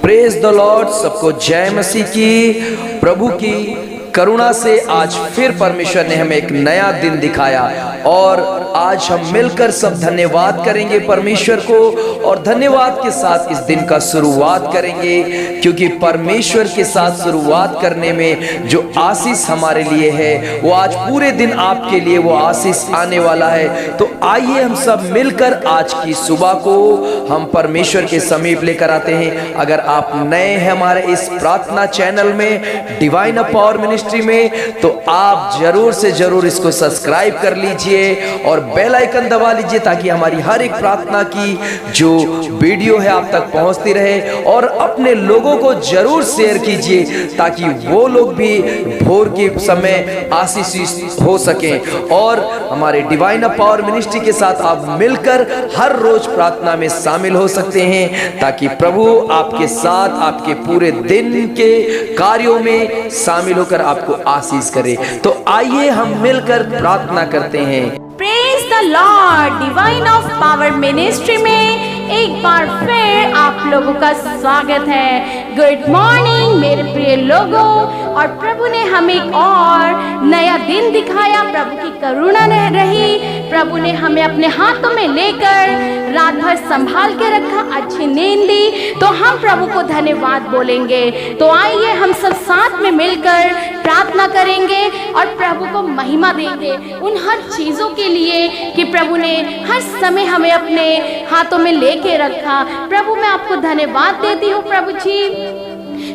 Praise the Lord. सबको जय मसीह की। प्रभु की करुणा से आज फिर परमेश्वर ने हमें एक नया दिन दिखाया और आज हम मिलकर सब धन्यवाद करेंगे परमेश्वर को और धन्यवाद के साथ इस दिन का शुरुआत करेंगे, क्योंकि परमेश्वर के साथ शुरुआत करने में जो आशीष हमारे लिए है वो आज पूरे दिन आपके लिए वो आशीष आने वाला है। तो आइए हम सब मिलकर आज की सुबह को हम परमेश्वर के समीप लेकर आते हैं। अगर आप नए हैं हमारे इस प्रार्थना चैनल में डिवाइन पावर मिनिस्ट्री में, तो आप जरूर से जरूर इसको सब्सक्राइब कर लीजिए और बेल आइकन दबा लीजिए ताकि हमारी हर एक प्रार्थना की जो वीडियो है आप तक पहुंचती रहे। और अपने लोगों को जरूर शेयर कीजिए ताकि वो लोग भी भोर के समय आशीषित हो सकें और हमारे डिवाइन पावर मिनिस्ट्री के साथ आप मिलकर हर रोज प्रार्थना में शामिल हो सकते हैं, ताकि प्रभु आपके साथ आपके पूरे दिन के कार्यों में शामिल होकर आपको आशीष करे। तो आइए हम मिलकर प्रार्थना करते हैं। Praise the Lord. Divine of power ministry में एक बार फिर आप लोगों का स्वागत है। गुड मॉर्निंग मेरे प्रिय लोगों। और प्रभु ने हमें एक और नया दिन दिखाया, प्रभु की करुणा ने रही, प्रभु ने हमें अपने हाथों में लेकर रात भर संभाल के रखा, अच्छी नींद दी, तो हम प्रभु को धन्यवाद बोलेंगे। तो आइए हम सब साथ में मिलकर प्रार्थना करेंगे और प्रभु को महिमा देंगे उन हर चीज़ों के लिए कि प्रभु ने हर समय हमें अपने हाथों में लेके रखा। प्रभु मैं आपको धन्यवाद देती हूँ प्रभु जी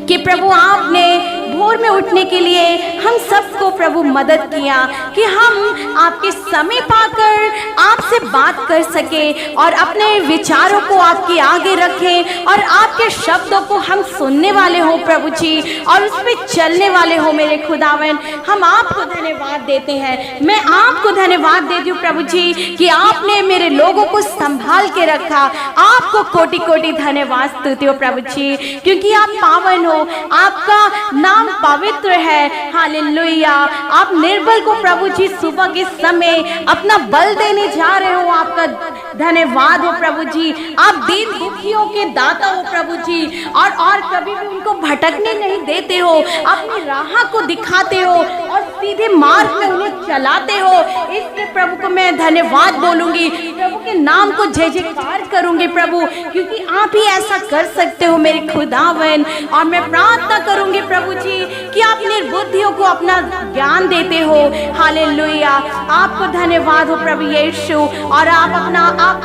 कि प्रभु आपने भोर में उठने के लिए हम सबको प्रभु मदद किया कि हम आपके समय पाकर आपसे बात कर सके और अपने विचारों को आपके आगे रखें और आपके शब्दों को हम सुनने वाले हो प्रभु जी और उस पर चलने वाले हो मेरे खुदावन। हम आपको धन्यवाद देते हैं। मैं आपको धन्यवाद देती हूँ प्रभु जी कि आपने मेरे लोगों को संभाल के रखा। आपको कोटि कोटि धन्यवाद स्तुति हो प्रभु जी, क्योंकि आप पावन हो, आपका नाम पवित्र है। हालेलुया। आप निर्बल को प्रभु जी सुबह के समय अपना बल देने जा रहे हो, आपका धन्यवाद हो प्रभु जी। आप दीन दुखियों के दाता हो प्रभु जी और कभी भी उनको भटकने नहीं देते हो, अपनी राह को दिखाते हो और सीधे मार्ग में उन्हें चलाते हो। इसलिए प्रभु को मैं धन्यवाद बोलूंगी, प्रभु के नाम को जय जयकार करूंगी प्रभु, क्योंकि आप ही ऐसा कर सकते हो मेरे खुदावन। और मैं प्रार्थना करूंगी प्रभु जी कि आप निर्बुद्धियों को अपना ज्ञान देते हो। हालेलुया। आपको धन्यवाद हो प्रभु यीशु। और आप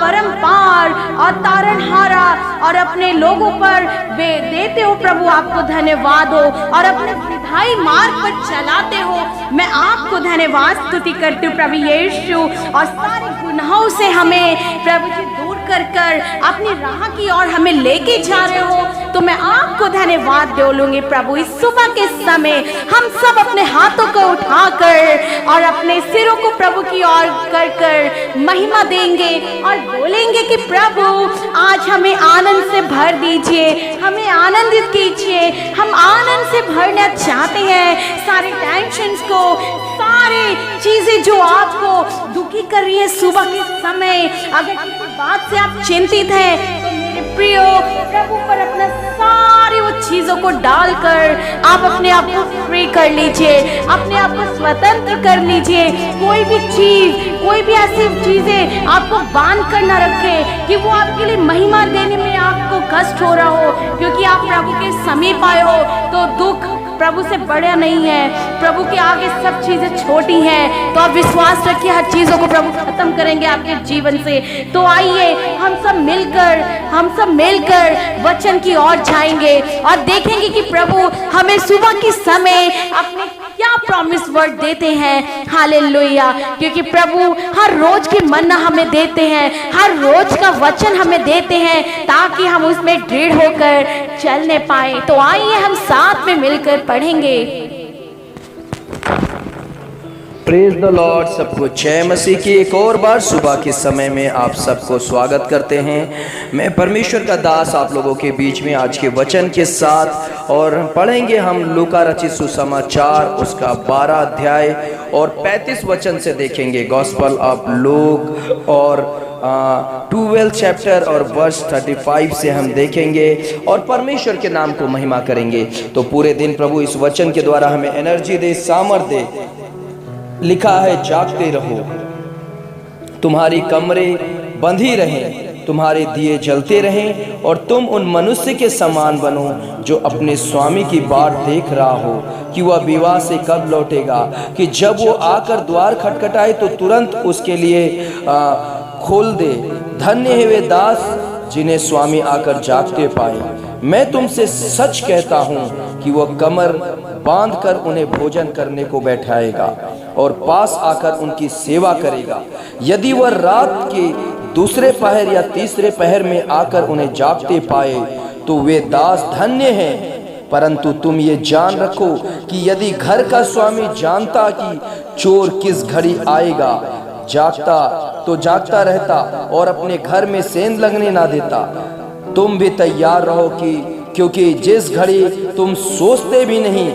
परमपार और तारणहारा और अपने लोगों पर देते हो प्रभु, आपको धन्यवाद हो और अपने विधायी मार्ग पर चलाते हो। मैं आपको धन्यवाद स्तुति करती हूँ प्रभु यीशु। और सारे गुनाहों से हमें प्रभु जी दूर कर अपनी राह की ओर हमें लेके जा रहे हो, तो मैं आपको धन्यवाद बोलूंगी प्रभु। इस सुबह के समय हम सब अपने हाथों को उठाकर और अपने सिरों को प्रभु की ओर कर महिमा देंगे और बोलेंगे कि प्रभु आज हमें आनंद से भर दीजिए, हमें आनंदित कीजिए। हम आनंद से भरना चाहते हैं सारे टेंशन्स को, सारे चीजें जो आपको दुखी कर रही है सुबह के समय। अगर किसी बात से आप चिंतित हैं तो मेरे प्रियो प्रभु पर अपना सारी वो चीजों को डालकर आप अपने आप को फ्री कर लीजिए, अपने आप को स्वतंत्र कर लीजिए। कोई भी चीज, कोई भी ऐसी चीजें आपको बांध कर न रखे कि वो आपके लिए महिमा देने में आपको कष्ट हो रहा हो, क्योंकि आप प्रभु के समीप आए हो। तो दुख प्रभु से बड़ा नहीं है, प्रभु के आगे सब चीजें छोटी हैं। तो आप विश्वास रखिए, हर चीजों को प्रभु खत्म करेंगे आपके जीवन से। तो आइए हम सब मिलकर वचन की ओर जाएंगे और देखेंगे कि प्रभु हमें सुबह के समय अपने क्या प्रॉमिस वर्ड देते हैं। हालेलुया। क्योंकि प्रभु हर रोज की मन्ना हमें देते हैं, हर रोज का वचन हमें देते हैं ताकि हम उसमें दृढ़ होकर चलने पाए। तो आइए हम साथ में मिलकर पढ़ेंगे। Praise the Lord. सबको जय मसीह की। एक और बार सुबह के समय में आप सबको स्वागत करते हैं। मैं परमेश्वर का दास आप लोगों के बीच में आज के वचन के साथ और पढ़ेंगे हम लूका रचित सुसमाचार उसका 12 अध्याय और 35 वचन से देखेंगे। गॉस्पल ऑफ लूक और 12 चैप्टर और वर्स 35 से हम देखेंगे और परमेश्वर के नाम को महिमा करेंगे। तो पूरे दिन प्रभु इस वचन के द्वारा हमें एनर्जी दे, सामर्थ दे। लिखा है, जागते रहो, तुम्हारी कमरें बंधी रहें, तुम्हारे दिए जलते रहें और तुम उन मनुष्य के समान बनो जो अपने स्वामी की बाट देख रहा हो कि वह विवाह से कब लौटेगा, कि जब वो आकर द्वार खटखटाए तो तुरंत उसके लिए खोल दे। धन्य है वे दास जिन्हें स्वामी आकर जागते पाए। मैं तुमसे सच कहता हूँ कि वह कमर बांधकर उन्हें भोजन करने को बैठाएगा और पास आकर उनकी सेवा करेगा। यदि वह रात के दूसरे पहर या तीसरे पहर में आकर उन्हें जागते पाए तो वे दास धन्य हैं। परंतु तुम ये जान रखो कि यदि घर का स्वामी जानता कि चोर किस घड़ी आएगा, जागता तो जागता रहता और अपने घर में सेंध लगने ना देता। तुम भी तैयार रहो क्योंकि जिस घड़ी तुम सोचते भी नहीं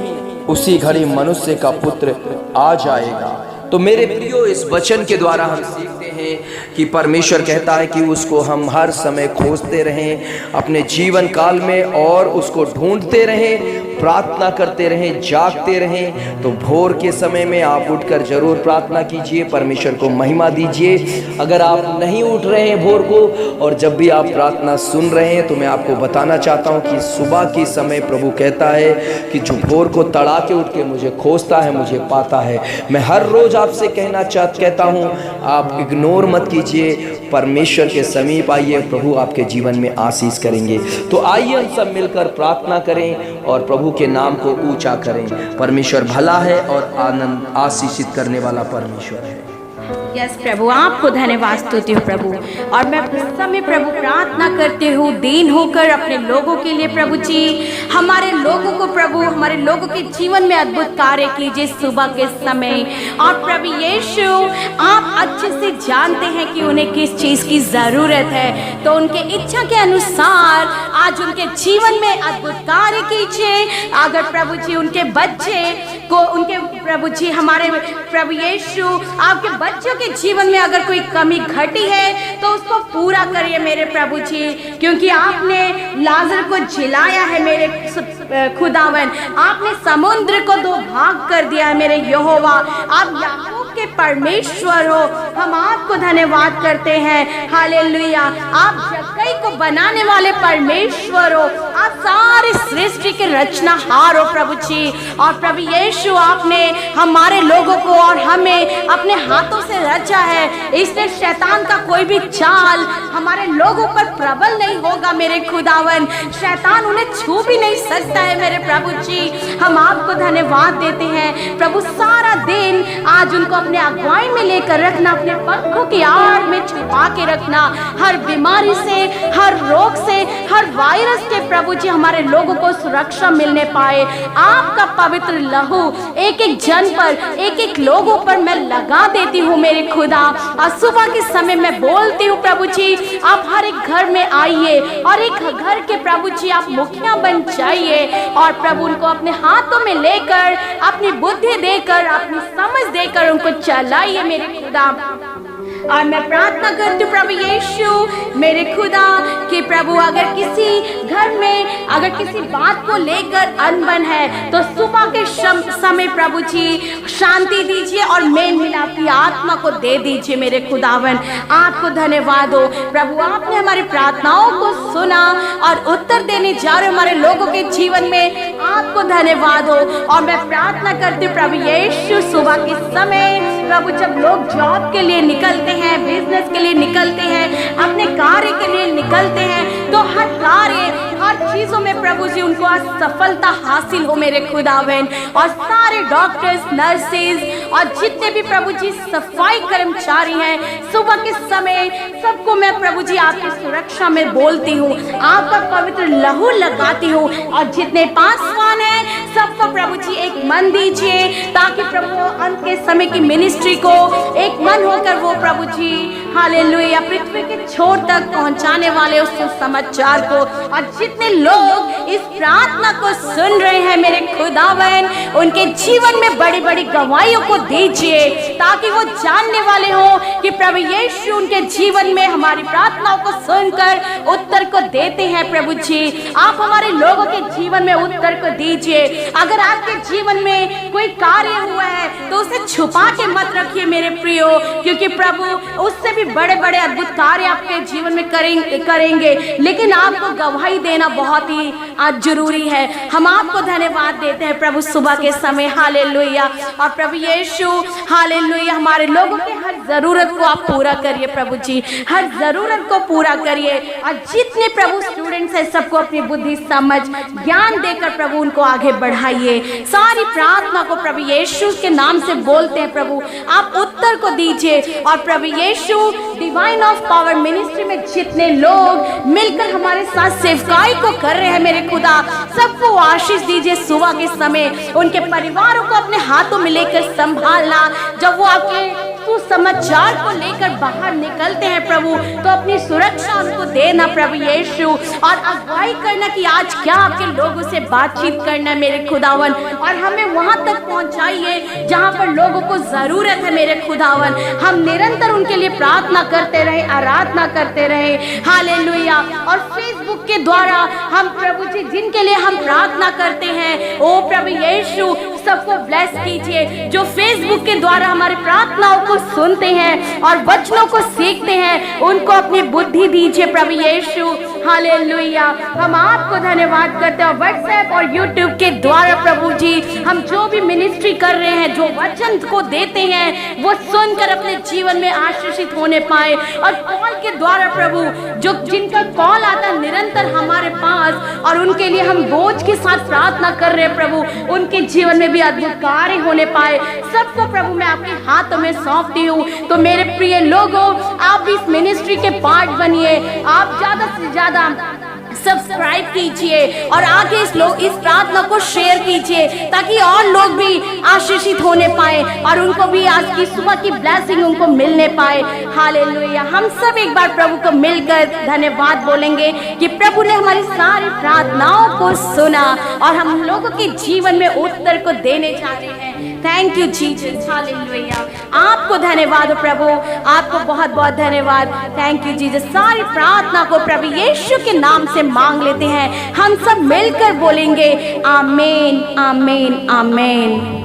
उसी घड़ी मनुष्य का पुत्र आ जाएगा। तो मेरे प्रियो, इस वचन के द्वारा हम सीखते हैं कि परमेश्वर कहता है कि उसको हम हर समय खोजते रहें अपने जीवन काल में और उसको ढूंढते रहें, प्रार्थना करते रहें, जागते रहें। तो भोर के समय में आप उठकर जरूर प्रार्थना कीजिए, परमेश्वर को महिमा दीजिए। अगर आप नहीं उठ रहे हैं भोर को और जब भी आप प्रार्थना सुन रहे हैं तो मैं आपको बताना चाहता हूं कि सुबह के समय प्रभु कहता है कि जो भोर को तड़ा के उठ के मुझे खोजता है मुझे पाता है। मैं हर रोज आपसे कहता हूं, आप इग्नोर मत कीजिए, परमेश्वर के समीप आइए, प्रभु आपके जीवन में आशीष करेंगे। तो आइए हम सब मिलकर प्रार्थना करें और प्रभु के नाम को ऊंचा करें। परमेश्वर भला है और आनंद आशीषित करने वाला परमेश्वर है। यस प्रभु, आपको धन्यवाद स्तुति हो प्रभु। और मैं इस समय प्रभु प्रार्थना करती हूँ दीन होकर अपने लोगों के लिए प्रभु जी, हमारे लोगों को प्रभु, हमारे लोगों के जीवन में अद्भुत कार्य कीजिए सुबह के समय। और प्रभु यीशु, आप अच्छे से जानते हैं कि उन्हें किस चीज़ की ज़रूरत है, तो उनके इच्छा के अनुसार आज उनके जीवन में अद्भुत कार्य कीजिए। अगर प्रभु जी उनके बच्चे को, उनके प्रभु जी, हमारे प्रभु यीशु, आपके बच्चों के जीवन में अगर कोई कमी घटी है तो उसको पूरा करिए मेरे प्रभु जी, क्योंकि आपने लाजर को जिलाया है मेरे खुदावन, आपने समुद्र को दो भाग कर दिया है मेरे यहोवा। आप याकूब के परमेश्वर हो, हम आपको धन्यवाद करते हैं। हालेलुया। आप जगह को बनाने वाले परमेश्वर हो, आप सारी सृष्टि के रचनाहार हो प्रभु जी। और प्रभु यीशु, आपने हमारे लोगों को और हमें अपने हाथों से रचा है, इसलिए शैतान का कोई भी चाल हमारे लोगों पर प्रबल नहीं होगा मेरे खुदावन। शैतान उन्हें छू भी नहीं सकता है मेरे प्रभु जी। हम आपको धन्यवाद देते हैं प्रभु। सारा दिन आज उनको अपने अगुवाई में लेकर रखना, अपने पंखों की आड़ में छुपा के रखना, हर बीमारी से, हर रोग से, हर वायरस के प्रभु जी हमारे लोगों को सुरक्षा मिलने पाए। आपका पवित्र लहू एक एक जन पर, एक एक लोगों पर मैं लगा देती हूँ मेरे खुदा। और सुबह के समय मैं बोलती हूँ प्रभु जी, आप हर एक घर में आइए और एक घर के प्रभु जी आप मुखिया बन जाइए और प्रभु उनको अपने हाथों में लेकर, अपनी बुद्धि देकर, अपनी समझ देकर उनको चलाइए मेरे खुदा। और मैं प्रार्थना करती हूँ प्रभु यीशु मेरे खुदा कि प्रभु अगर किसी घर में अगर किसी बात को लेकर अनबन है तो सुबह के समय प्रभु जी शांति दीजिए और मेल मिलाप की आत्मा को दे दीजिए मेरे खुदावन। आपको धन्यवाद हो प्रभु, आपने हमारी प्रार्थनाओं को सुना और उत्तर देने जा रहे हमारे लोगों के जीवन में, आपको धन्यवाद हो। और मैं प्रार्थना करती हूँ प्रभु यीशु सुबह के समय प्रभु जब लोग जॉब के लिए निकलते हैं, बिजनेस के लिए निकलते हैं, अपने कार्य के लिए निकलते हैं, तो हर कार्य, हर चीजों में प्रभु जी उनको आज सफलता हासिल हो मेरे खुदावन। और सारे डॉक्टर्स, नर्सेज और जितने भी प्रभु जी सफाई कर्मचारी हैं, सुबह के समय सबको मैं प्रभु जी आपकी सुरक्षा में बोलती हूँ, आपका पवित्र लहू लगाती हूँ। और जितने पासवान हैं सबको प्रभु जी एक मन दीजिए, ताकि प्रभु अंत के समय की मिनिस्ट्री को एक मन होकर वो प्रभु जी हालेलुया पृथ्वी के छोर तक पहुंचाने वाले उस समाचार को, और जितने लोग इस प्रार्थना को सुन रहे हैं मेरे खुदावन, उनके जीवन में बड़ी बड़ी गवाहियों को दीजिए, ताकि वो जानने वाले हो कि प्रभु यीशु उनके जीवन में हमारी प्रार्थनाओं को सुनकर उत्तर को देते हैं। प्रभु जी आप हमारे लोगों के जीवन में उत्तर को दीजिए। अगर आपके जीवन में कोई कार्य हुआ है तो उसे छुपा के मत रखिए मेरे प्रियो, क्योंकि प्रभु उससे भी बड़े बड़े अद्भुत कार्य आपके जीवन में करेंगे, लेकिन आपको गवाही देना बहुत ही आज जरूरी है। हम आपको धन्यवाद देते हैं प्रभु सुबह के समय हालेलुया। और प्रभु यीशु हालेलुया हमारे लोगों के हर जरूरत को आप पूरा करिए प्रभु जी, हर जरूरत को पूरा करिए। और जितने प्रभु स्टूडेंट्स हैं सबको अपनी बुद्धि समझ ज्ञान देकर प्रभु उनको आगे बढ़ाइए। सारी प्रार्थना को प्रभु यीशु के नाम से बोलते हैं प्रभु, आप उत्तर को दीजिए। और प्रभु यीशु डिवाइन ऑफ पावर मिनिस्ट्री में जितने लोग मिलकर हमारे साथ सेवकाई को कर रहे हैं मेरे खुदा, सबको आशीष दीजिए। सुबह के समय उनके परिवारों को अपने हाथों में लेकर संभालना, जब वो आपके सुसमाचार को लेकर बाहर निकलते हैं प्रभु, तो अपनी सुरक्षा उनको देना प्रभु यीशु, और अगुवाई करना कि आज क्या आपके लोगों से बातचीत करना है मेरे खुदावन, और हमें वहां तक पहुंचाइए जहां पर लोगों को जरूरत है मेरे खुदावन। हम निरंतर उनके लिए प्रार्थना करते रहे, आराधना करते रहे हालेलुया। और फेसबुक के द्वारा हम प्रभु जी जिनके लिए हम प्रार्थना करते हैं, ओ प्रभु यीशु सबको ब्लेस कीजिए। जो फेसबुक के द्वारा हमारी प्रार्थनाओं को सुनते हैं और वचनों को सीखते हैं, उनको अपनी बुद्धि दीजिए प्रभु यीशु हालेलुया। हम आपको धन्यवाद करते हैं। व्हाट्सएप और यूट्यूब के द्वारा प्रभु जी हम जो भी मिनिस्ट्री कर रहे हैं, जो वचन को देते हैं, वो सुनकर अपने जीवन में आशीषित होने पाए। और कॉल के द्वारा प्रभु जो जिनका कॉल आता है निरंतर हमारे पास, और उनके लिए हम बोझ के साथ प्रार्थना कर रहे हैं प्रभु, उनके जीवन में भी अद्भुत कार्य होने पाए। सबको प्रभु मैं आपके हाथों में सौंपती हूँ। तो मेरे प्रिय लोगों, आप इस मिनिस्ट्री के पार्ट बनिए, आप ज्यादा से ज्यादा सब्सक्राइब कीजिए और आगे इस प्रार्थना को शेयर कीजिए, ताकि और लोग भी आशीषित होने पाए और उनको भी आज की सुबह की ब्लेसिंग उनको मिलने पाए हालेलुया। हम सब एक बार प्रभु को मिलकर धन्यवाद बोलेंगे कि प्रभु ने हमारी सारी प्रार्थनाओं को सुना और हम लोगों के जीवन में उत्तर को देने जा रहे हैं। Thank you Jesus hallelujah. आपको धन्यवाद हो प्रभु, आपको बहुत बहुत धन्यवाद। Thank you Jesus. सारी प्रार्थना को प्रभु यीशु के नाम से मांग लेते हैं। हम सब मिलकर बोलेंगे आमीन आमीन आमीन।